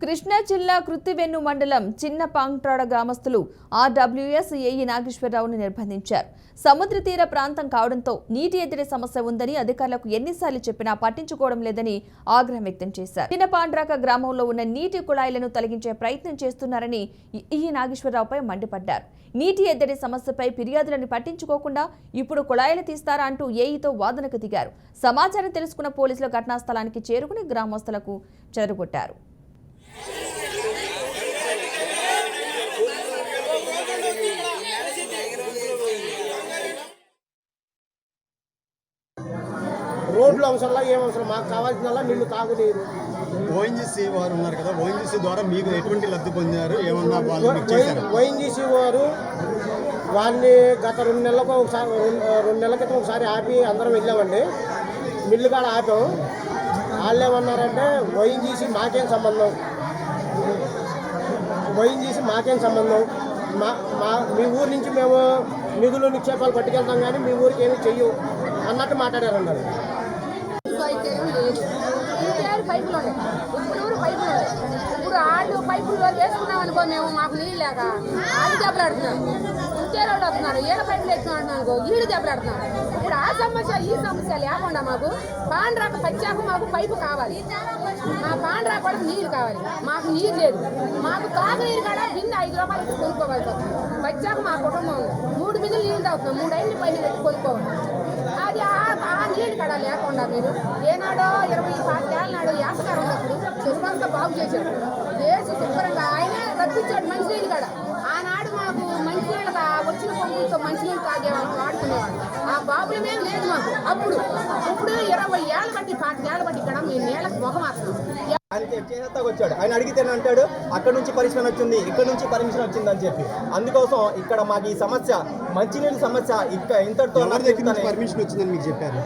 కృష్ణా జిల్లా కృత్తివెన్ను మండలం చిన్న పాంగ్ట్రాడ గ్రామస్తులు ఆర్డబ్ల్యూఎస్ ఏఈ నాగేశ్వరరావును నిర్బంధించారు. సముద్ర తీర ప్రాంతం కావడంతో నీటి ఎద్దడి సమస్య ఉందని అధికారులకు ఎన్నిసార్లు చెప్పినా పట్టించుకోవడం లేదని ఆగ్రహం వ్యక్తం చేశారు. చిన్న పాండ్రాక గ్రామంలో ఉన్న నీటి కుళాయిలను తొలగించే ప్రయత్నం చేస్తున్నారని ఏఈ నాగేశ్వరరావుపై మండిపడ్డారు. నీటి ఎద్దడి సమస్యపై ఫిర్యాదులను పట్టించుకోకుండా ఇప్పుడు కుళాయిలు తీస్తారా అంటూ ఏఈతో వాదనకు దిగారు. సమాచారం తెలుసుకున్న పోలీసులు ఘటనా స్థలానికి చేరుకుని గ్రామస్తులకు చెదరగొట్టారు. రోడ్లు అవసరం ఏం అవసరం మాకు కావాల్సిన నీళ్లు తాగునీరు. ఓఎన్జీసీ వారు ఉన్నారు కదా, ఓఎన్జీసీ ద్వారా మీకు ఎటువంటి లబ్ధి పొందారు? ఏమన్నా ఓఎన్జీసీ వారు వాళ్ళని గత 2 నెలలకు ఒకసారి 2 నెలల క్రితం ఒకసారి ఆపి అందరం వెళ్ళామండి. మిల్లు కాడ ఆపాం. వాళ్ళు ఏమన్నారంటే ఓఎన్జీసీ మాకేం సంబంధం, ఓఎన్జీసీ మాకేం సంబంధం, మీ ఊరి నుంచి మేము నిధులు నిక్షేపాలు పట్టుకెళ్తాం కానీ మీ ఊరికి ఏమి చెయ్యు అన్నట్టు మాట్లాడారన్నారు. ఇప్పుడు ఆళ్ళు పైపులు వేసుకున్నాం అనుకో, మేము మాకు నీళ్ళు లేక ఆళ్ళు దెబ్బలాడుతున్నాం. ఇంకేరోళ్ళు వస్తున్నారు, ఏళ్ళ పైపులు వేసుకున్నాం అనుకో, ఈడు దెబ్బలాడుతున్నాం. ఇప్పుడు ఆ సమస్య ఈ సమస్య లేకుండా మాకు పాండ్రాక పచ్చాక మాకు పైపు కావాలి. మా పాండ్రాక కూడా నీళ్ళు కావాలి. మాకు నీరు లేదు. మాకు తాగునీరు కాడ బిందె 5 రూపాయలు కొనుక్కోవాలి. పచ్చాక మా కుటుంబం 3 బిందెలు నీళ్ళు తాగుతున్నాం. 3 ఐదు పైన కొనుక్కోవాలి. అది ఆ నీళ్ళు కాడ లేకుండా మీరు ఏనాడో 20-25 ఏళ్ళ నాడు యాసకారం ఉన్నప్పుడు చెరువంతా బాగు చేశాడు. చేసి శుభ్రంగా ఆయన రప్పించాడు మంచినీళ్ళు కాడ. ఆనాడు మాకు మంచినీళ్ళు వచ్చిన పంపులతో మంచినీళ్ళు తాగేవాళ్ళం, వాడుకునేవాళ్ళం. ఆ ప్రాబ్లమేం లేదు మాకు అప్పుడు. ఇప్పుడు 20 ఏళ్ళ బట్టి 25 ఏళ్ళ బట్టి ఇక్కడ మీ నీళ్ళకి మొహం మాత్రం వచ్చాడు. ఆయన అడిగితే అంటాడు అక్కడ నుంచి పర్మిషన్ వచ్చింది, ఇక్కడ నుంచి పర్మిషన్ వచ్చింది అని చెప్పి. అందుకోసం ఇక్కడ మాకు ఈ సమస్య మంచినీళ్ళ సమస్య ఇంతటితో పర్మిషన్ వచ్చిందని మీకు చెప్పారు.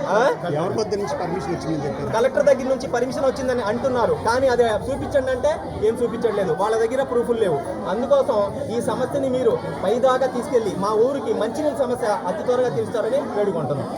ఎవరి వద్ద నుంచి పర్మిషన్ వచ్చిందని చెప్పారు? కలెక్టర్ దగ్గర నుంచి పర్మిషన్ వచ్చిందని అంటున్నారు. కానీ అదే చూపించండి అంటే ఏం చూపించట్లేదు. వాళ్ళ దగ్గర ప్రూఫ్లు లేవు. అందుకోసం ఈ సమస్యని మీరు పైదాకా తీసుకెళ్లి మా ఊరికి మంచినీళ్ళ సమస్య అతి త్వరగా తీరుస్తారని వేడుకుంటున్నాం.